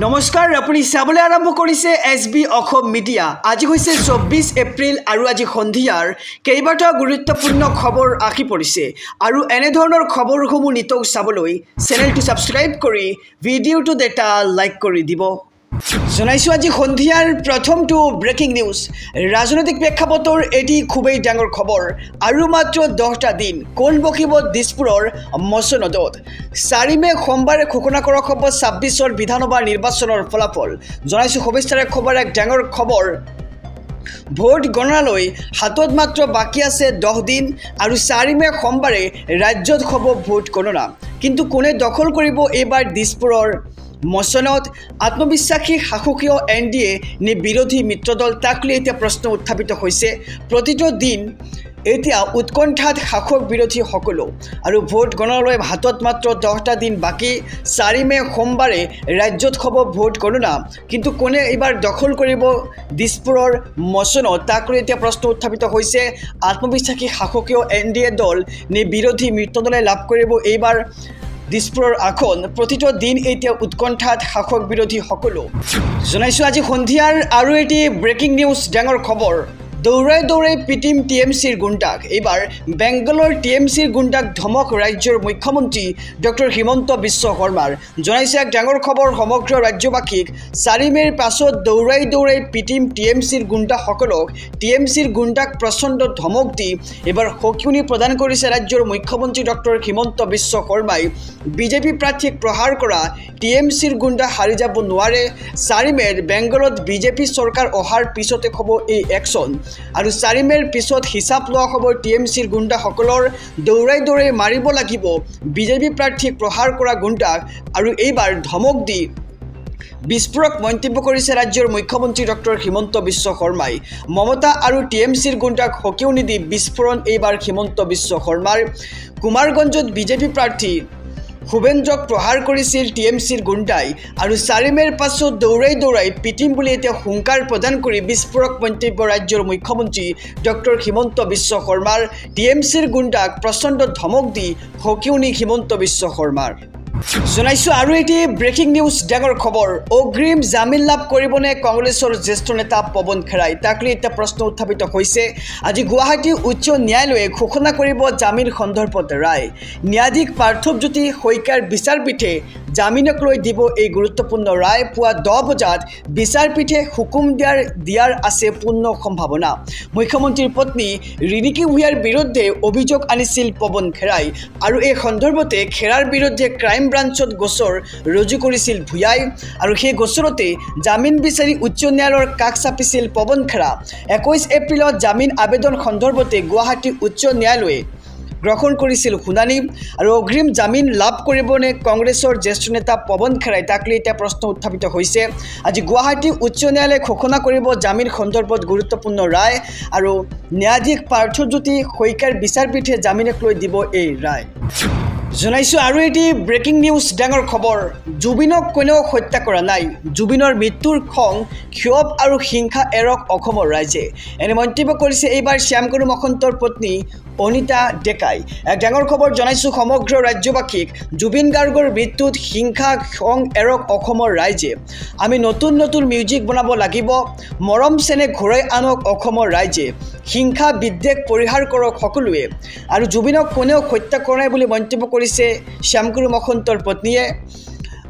নমস্কাৰ আপুনি চাবলৈ আৰম্ভ কৰিছে SB অসম মিডিয়া। আজি হৈছে 24 এপ্ৰিল আৰু আজি সন্ধিয়াৰ কেইবাটাও গুৰুত্বপূৰ্ণ খবৰ আহি পৰিছে আৰু এনে ধৰণৰ খবৰসমূহ নিতৌ চাবলৈ চেনেলটো সাবস্ক্ৰাইব কৰি ভিডিঅ'টো এটা লাইক কৰি দিব। জনাইছো আজি সন্ধিয়াৰ প্ৰথমটো ব্ৰেকিং নিউজ। ৰাজনৈতিক প্ৰেক্ষাপটৰ এটি খুবেই ডাঙৰ খবৰ আৰু মাত্ৰ 10টা দিন কোন বকিব দিছপুৰৰ মছনদত। 4 মে সোমবাৰে ঘোষণা কৰা হ'ব 26ৰ বিধানসভা নিৰ্বাচনৰ ফলাফল। জনাইছো সবিস্তাৰে খবৰ এক ডাঙৰ খবৰ। ভোট গণনালৈ হাতত মাত্ৰ বাকী আছে 10 দিন আৰু 4 মে সোমবাৰে ৰাজ্যত হ'ব ভোট গণনা। কিন্তু কোনে দখল কৰিব এইবাৰ দিছপুৰৰ মছনত? আত্মবিশ্বাসী শাসকীয় NDA নে বিৰোধী মিত্ৰদল, তাক লৈ এতিয়া প্ৰশ্ন উত্থাপিত হৈছে। প্ৰতিটো দিন এতিয়া উৎকণ্ঠাত শাসক বিৰোধী সকলো আৰু ভোট গণনালৈ হাতত মাত্ৰ 10টা দিন বাকী। 4 মে সোমবাৰে ৰাজ্যত হ'ব ভোট গণনা, কিন্তু কোনে এইবাৰ দখল কৰিব দিছপুৰৰ মছনত, তাক লৈ এতিয়া প্ৰশ্ন উত্থাপিত হৈছে। আত্মবিশ্বাসী শাসকীয় NDA দল নে বিৰোধী মিত্ৰদলে লাভ কৰিব এইবাৰ দিছপুৰৰ আসন? প্ৰতিটো দিন এতিয়া উৎকণ্ঠাত শাসক বিৰোধী সকলো। জনাইছো আজি সন্ধিয়াৰ আৰু এটি ব্ৰেকিং নিউজ, ডাঙৰ খবৰ। দৌৰাই দৌৰাই পিটিম TMCৰ গুণ্ডাক। এইবাৰ বেংগলৰ TMCৰ গুণ্ডাক ধমক ৰাজ্যৰ মুখ্যমন্ত্ৰী ডক্টৰ হিমন্ত বিশ্ব শৰ্মাৰ। জনাইছে এক ডাঙৰ খবৰ সমগ্ৰ ৰাজ্যবাসীক। 4 মেৰ পাছত দৌৰাই দৌৰাই পিটিম TMCৰ গুণ্ডাসকলক, TMCৰ গুণ্ডাক প্ৰচণ্ড ধমক দি এইবাৰ সকিয়নি প্ৰদান কৰিছে ৰাজ্যৰ মুখ্যমন্ত্ৰী ডক্টৰ হিমন্ত বিশ্ব শৰ্মাই। বিজেপি প্ৰাৰ্থীক প্ৰহাৰ কৰা TMCৰ গুণ্ডা হাৰি যাব নোৱাৰে। 4 মেৰ বেংগলত বিজেপি চৰকাৰ অহাৰ পিছতে হ'ব এই একশ্যন আৰু 4 মেৰ পিছত হিচাপ লোৱা হ'ব TMCৰ গুণ্ডাসকলৰ। দৌৰাই দৌৰাই মাৰিব লাগিব বিজেপি প্ৰাৰ্থীক প্ৰহাৰ কৰা গুণ্ডাক আৰু এইবাৰ ধমক দি বিস্ফোৰক মন্তব্য কৰিছে ৰাজ্যৰ মুখ্যমন্ত্ৰী ডক্টৰ হিমন্ত বিশ্ব শৰ্মাই। মমতা আৰু TMCৰ গুণ্ডাক সকিয়নি দি বিস্ফোৰণ এইবাৰ হিমন্ত বিশ্ব শৰ্মাৰ। কুমাৰগঞ্জত বিজেপি প্ৰাৰ্থী শুভেন্দ্ৰক প্ৰহাৰ কৰিছিল TMCৰ গুণ্ডাই আৰু 4 মেৰ পাছত দৌৰাই দৌৰাই পিটিম বুলি এতিয়া হুংকাৰ প্ৰদান কৰি বিস্ফোৰক মন্তব্য ৰাজ্যৰ মুখ্যমন্ত্ৰী ডক্টৰ হিমন্ত বিশ্ব শৰ্মাৰ। TMCৰ গুণ্ডাক প্ৰচণ্ড ধমক দি সকিয়নি হিমন্ত বিশ্ব শৰ্মাৰ। জনাইছো আৰু এটি ব্ৰেকিং নিউজ, ডাঙৰ খবৰ। অগ্ৰিম জামিন লাভ কৰিবনে কংগ্ৰেছৰ জ্যেষ্ঠ নেতা পৱন খেৰাই, তাক লৈ এতিয়া প্ৰশ্ন উত্থাপিত হৈছে। আজি গুৱাহাটী উচ্চ ন্যায়ালয়ে ঘোষণা কৰিব জামিন সন্দৰ্ভত ৰায়। ন্যায়াধীশ পাৰ্থৱজ্যোতি শইকীয়াৰ বিচাৰপীঠে জামিনক লৈ দিব এই গুৰুত্বপূৰ্ণ ৰায়। পুৱা 10 বজাত বিচাৰপীঠে হুকুম দিয়াৰ আছে পূৰ্ণ সম্ভাৱনা। মুখ্যমন্ত্ৰীৰ পত্নী ৰিণিকী ভূঞাৰ বিৰুদ্ধে অভিযোগ আনিছিল পৱন খেৰাই আৰু এই সন্দৰ্ভতে খেৰাৰ বিৰুদ্ধে ক্ৰাইম ব্ৰাঞ্চত গোচৰ ৰুজু কৰিছিল ভূঞাই আৰু সেই গোচৰতে জামিন বিচাৰি উচ্চ ন্যায়ালয়ৰ কাষ চাপিছিল পৱন খেৰা। 21 এপ্ৰিলত জামিন আবেদন সন্দৰ্ভতে গুৱাহাটী উচ্চ ন্যায়ালয়ে গ্ৰহণ কৰিছিল শুনানি আৰু অগ্ৰিম জামিন লাভ কৰিবনে কংগ্ৰেছৰ জ্যেষ্ঠ নেতা পৱন খেৰাই, তাক লৈ এতিয়া প্ৰশ্ন উত্থাপিত হৈছে। আজি গুৱাহাটী উচ্চ ন্যায়ালয়ে ঘোষণা কৰিব জামিন সন্দৰ্ভত গুৰুত্বপূৰ্ণ ৰায় আৰু ন্যায়াধীশ পাৰ্থৱজ্যোতি শইকীয়াৰ বিচাৰপীঠে জামিনক লৈ দিব এই ৰায়। জনাইছো আৰু এটি ব্ৰেকিং নিউজ, ডাঙৰ খবৰ। জুবিনক কোনেও হত্যা কৰা নাই। জুবিনৰ মৃত্যুৰ খং, ক্ষোভ আৰু হিংসা এৰক অসমৰ ৰাইজে। এনে মন্তব্য কৰিছে এইবাৰ শ্যামকানু মহন্তৰ পত্নী অনিতা ডেকাই। এক ডাঙৰ খবৰ জনাইছো সমগ্ৰ ৰাজ্যবাসীক। জুবিন গাৰ্গৰ মৃত্যুত হিংসা খং এৰক অসমৰ ৰাইজে। আমি নতুন নতুন মিউজিক বনাব লাগিব। মৰম চেনেহ ঘূৰাই আনক অসমৰ ৰাইজে। হিংসা বিদ্বেষ পৰিহাৰ কৰক সকলোৱে আৰু জুবিনক কোনেও হত্যা কৰা নাই বুলি মন্তব্য কৰিছে শ্যামকানু মহন্তৰ পত্নীয়ে।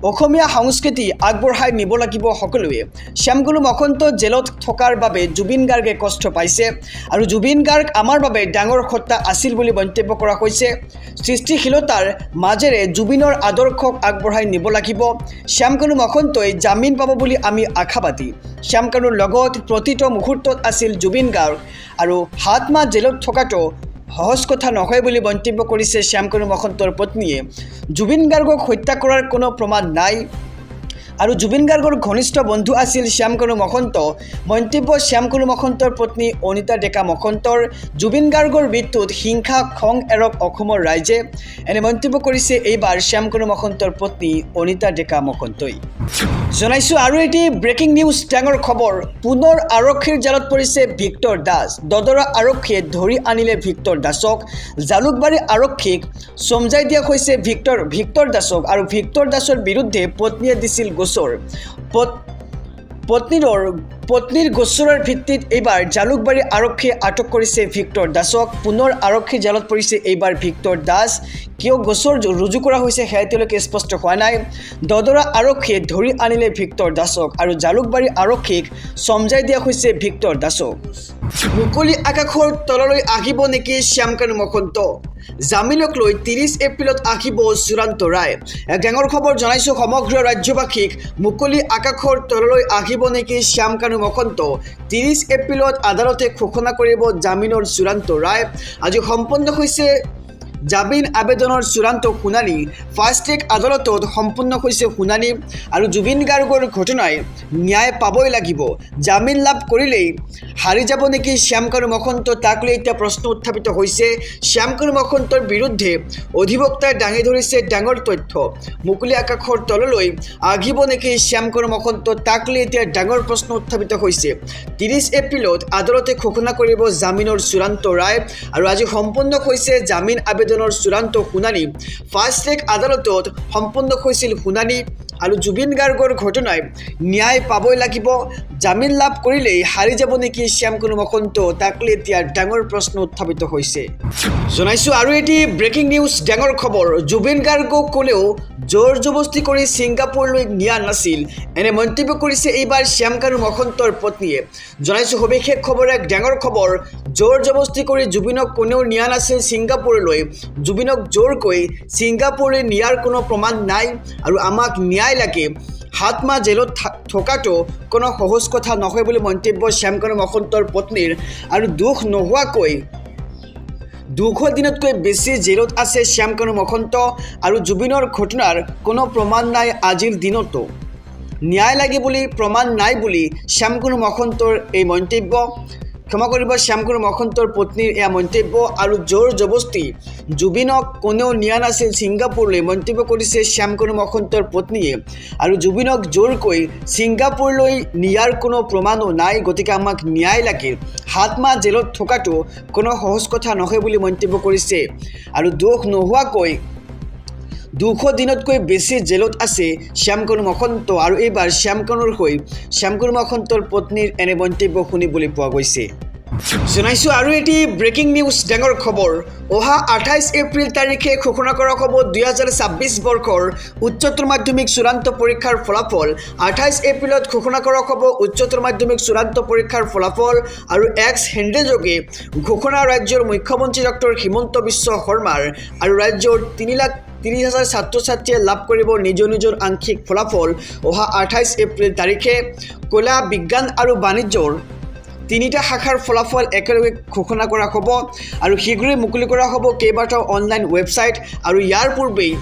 অসমীয়া সংস্কৃতি আগবঢ়াই নিব লাগিব সকলোৱে। শ্যামকানু মহন্ত জেলত থকাৰ বাবে জুবিন গাৰ্গে কষ্ট পাইছে আৰু জুবিন গাৰ্গ আমাৰ বাবে ডাঙৰ সত্তা আছিল বুলি মন্তব্য কৰা হৈছে। সৃষ্টিশীলতাৰ মাজেৰে জুবিনৰ আদৰ্শক আগবঢ়াই নিব লাগিব। শ্যামকানু মহন্তই জামিন পাব বুলি আমি আশাবাদী। শ্যামকানুৰ লগত প্ৰতিটো মুহূৰ্তত আছিল জুবিন গাৰ্গ আৰু 7 মাহ জেলত থকাটো সহজ কথা নহয় বুলি মন্তব্য কৰিছে শ্যামকানু মহন্তৰ পত্নীয়ে। জুবিন গাৰ্গক হত্যা কৰাৰ কোনো প্ৰমাণ নাই আৰু জুবিন গাৰ্গৰ ঘনিষ্ঠ বন্ধু আছিল শ্যামকানু মহন্ত। মন্তব্য শ্যামকানু মহন্তৰ পত্নী অনিতা ডেকা মহন্তৰ। জুবিন গাৰ্গৰ মৃত্যুত হিংসা খং এৰক অসমৰ ৰাইজে। এনে মন্তব্য কৰিছে এইবাৰ শ্যামকানু মহন্তৰ পত্নী অনিতা ডেকা মহন্তই। জনাইছো আৰু এটি ব্ৰেকিং নিউজ, ডাঙৰ খবৰ। পুনৰ আৰক্ষীৰ জালত পৰিছে ভিক্টৰ দাস। দদৰা আৰক্ষীয়ে ধৰি আনিলে ভিক্টৰ দাসক। জালুকবাৰী আৰক্ষীক সমজাই দিয়া হৈছে ভিক্টৰ দাসক আৰু ভিক্টৰ দাসৰ বিৰুদ্ধে পত্নীয়ে দিছিল গোচৰ। গোচৰ পত্নীৰ গোচৰৰ ভিত্তিত এইবাৰ জালুকবাৰী আৰক্ষীয়ে আটক কৰিছে ভিক্টৰ দাসক পুনৰ আৰক্ষী জালত পৰিছে এইবাৰ ভিক্টৰ দাস কিয় গোচৰ ৰুজু কৰা হৈছে সেয়া এতিয়ালৈকে স্পষ্ট হোৱা নাই দদৰা আৰক্ষীয়ে ধৰি আনিলে ভিক্টৰ দাসক আৰু জালুকবাৰী আৰক্ষীক সমজাই দিয়া হৈছে ভিক্টৰ দাসক মুকলি আকাশৰ তললৈ আহিব নেকি শ্যামকানু মহন্ত জামিনক লৈ 30 এপ্ৰিলত আহিব চূড়ান্ত ৰায় এক ডাঙৰ খবৰ জনাইছো সমগ্ৰ ৰাজ্যবাসীক মুকলি আকাশৰ তললৈ আহিব নেকি শ্যামকানু মহন্ত 30 এপ্ৰিলত আদালতে ঘোষণা কৰিব জামিনৰ চূড়ান্ত ৰায় আজি সম্পন্ন হৈছে জামিন আবেদনৰ চূড়ান্ত শুনানি ফাষ্ট ট্ৰেক আদালতত সম্পূৰ্ণ হৈছে শুনানি আৰু জুবিন গাৰ্গৰ ঘটনাই ন্যায় পাবই লাগিব জামিন লাভ কৰিলেই হাৰি যাব নেকি শ্যামকানু মহন্ত তাক লৈ এতিয়া প্ৰশ্ন উত্থাপিত হৈছে শ্যামকানু মহন্তৰ বিৰুদ্ধে অধিবক্তাই দাঙি ধৰিছে ডাঙৰ তথ্য মুকলি আকাশৰ তললৈ আহিব নেকি শ্যামকানু মহন্ত তাক লৈ এতিয়া ডাঙৰ প্ৰশ্ন উত্থাপিত হৈছে 30 এপ্ৰিলত আদালতে ঘোষণা কৰিব জামিনৰ চূড়ান্ত ৰায় আৰু আজি সম্পূৰ্ণ হৈছে জামিন আবেদনৰ চূড়ান্ত শুনানি ফাষ্ট ট্ৰেক আদালতত সম্পূৰ্ণ হৈছিল শুনানি আৰু জুবিন গাৰ্গৰ ঘটনাই ন্যায় পাবই লাগিব জামিন লাভ কৰিলেই হাৰি যাব নেকি শ্যামকানু মহন্ত তাক লৈ এতিয়া ডাঙৰ প্ৰশ্ন উত্থাপিত হৈছে জনাইছো আৰু এটি ব্ৰেকিং নিউজ ডাঙৰ খবৰ জুবিন গাৰ্গক কোনেও জোৰ জবস্তি কৰি ছিংগাপুৰলৈ নিয়া নাছিল এনে মন্তব্য কৰিছে এইবাৰ শ্যামকানু মহন্তৰ পত্নীয়ে জনাইছো সবিশেষ খবৰ এক ডাঙৰ খবৰ জোৰ জবস্তি কৰি জুবিনক কোনেও নিয়া নাছিল ছিংগাপুৰলৈ জুবিনক জোৰকৈ ছিংগাপুৰলৈ নিয়াৰ কোনো প্ৰমাণ নাই আৰু আমাক ন্যায় লাগে হাত মাহ জেলত থকাটো কোনো সহজ কথা নহয় বুলি মন্তব্য শ্যামকানু মহন্তৰ পত্নীৰ আৰু দুখ নোহোৱাকৈ 200 দিনতকৈ বেছি জেলত আছে শ্যামকানু মহন্ত আৰু জুবিনৰ ঘটনাৰ কোনো প্ৰমাণ নাই আজিৰ দিনতো ন্যায় লাগে বুলি প্ৰমাণ নাই বুলি শ্যামকানু মহন্তৰ এই মন্তব্য ক্ষমা কৰিব শ্যামকানু মহন্তৰ পত্নীৰ এয়া মন্তব্য আৰু জোৰ জবস্তি জুবিনক কোনেও নিয়া নাছিল ছিংগাপুৰলৈ মন্তব্য কৰিছে শ্যামকানু মহন্তৰ পত্নীয়ে আৰু জুবিনক জোৰকৈ ছিংগাপুৰলৈ নিয়াৰ কোনো প্ৰমাণো নাই গতিকে আমাক ন্যায় লাগে হাত মাহ জেলত থকাটো কোনো সহজ কথা নহয় বুলি মন্তব্য কৰিছে আৰু দুখ নোহোৱাকৈ 200 দিনতকৈ বেছি জেলত আছে শ্যামকানু মহন্ত আৰু এইবাৰ শ্যামকানু মহন্তৰ পত্নীৰ এনে মন্তব্য শুনিবলৈ পোৱা গৈছে জনাইছো আৰু এটি ব্ৰেকিং নিউজ ডাঙৰ খবৰ অহা 28 এপ্ৰিল তাৰিখে ঘোষণা কৰা হ'ব 2026 বৰ্ষৰ উচ্চতৰ মাধ্যমিক চূড়ান্ত পৰীক্ষাৰ ফলাফল 28 এপ্ৰিলত ঘোষণা কৰা হ'ব উচ্চতৰ মাধ্যমিক চূড়ান্ত পৰীক্ষাৰ ফলাফল আৰু এক্স হেণ্ডেলযোগে ঘোষণা ৰাজ্যৰ মুখ্যমন্ত্ৰী ডক্টৰ হিমন্ত বিশ্ব শৰ্মাৰ আৰু ৰাজ্যৰ 3,30,000 ছাত্ৰ ছাত্ৰীয়ে লাভ কৰিব নিজৰ আংশিক ফলাফল অহা 28 এপ্ৰিল তাৰিখে কলা বিজ্ঞান আৰু বাণিজ্যৰ 3টা শাখাৰ ফলাফল একেলগে ঘোষণা কৰা হ'ব আৰু শীঘ্ৰেই মুকলি কৰা হ'ব কেইবাটাও অনলাইন ৱেবছাইট আৰু ইয়াৰ পূৰ্বেই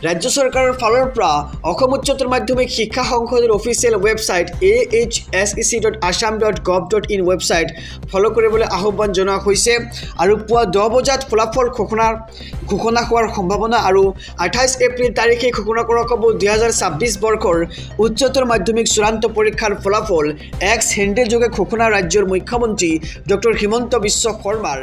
ৰাজ্য চৰকাৰৰ ফালৰ পৰা অসম উচ্চতৰ মাধ্যমিক শিক্ষা সংসদৰ অফিচিয়েল ৱেবছাইট ahsec.assam.gov.in ৱেবছাইট ফলো কৰিবলৈ আহ্বান জনোৱা হৈছে আৰু পুৱা 10 বজাত ফলাফল ঘোষণা হোৱাৰ সম্ভাৱনা আৰু 28 এপ্ৰিল তাৰিখে ঘোষণা কৰা হ'ব 2026 বৰ্ষৰ উচ্চতৰ মাধ্যমিক চূড়ান্ত পৰীক্ষাৰ ফলাফল এক্স হেণ্ডেলযোগে ঘোষণা ৰাজ্যৰ মুখ্যমন্ত্ৰী ডক্টৰ হিমন্ত বিশ্ব শৰ্মাৰ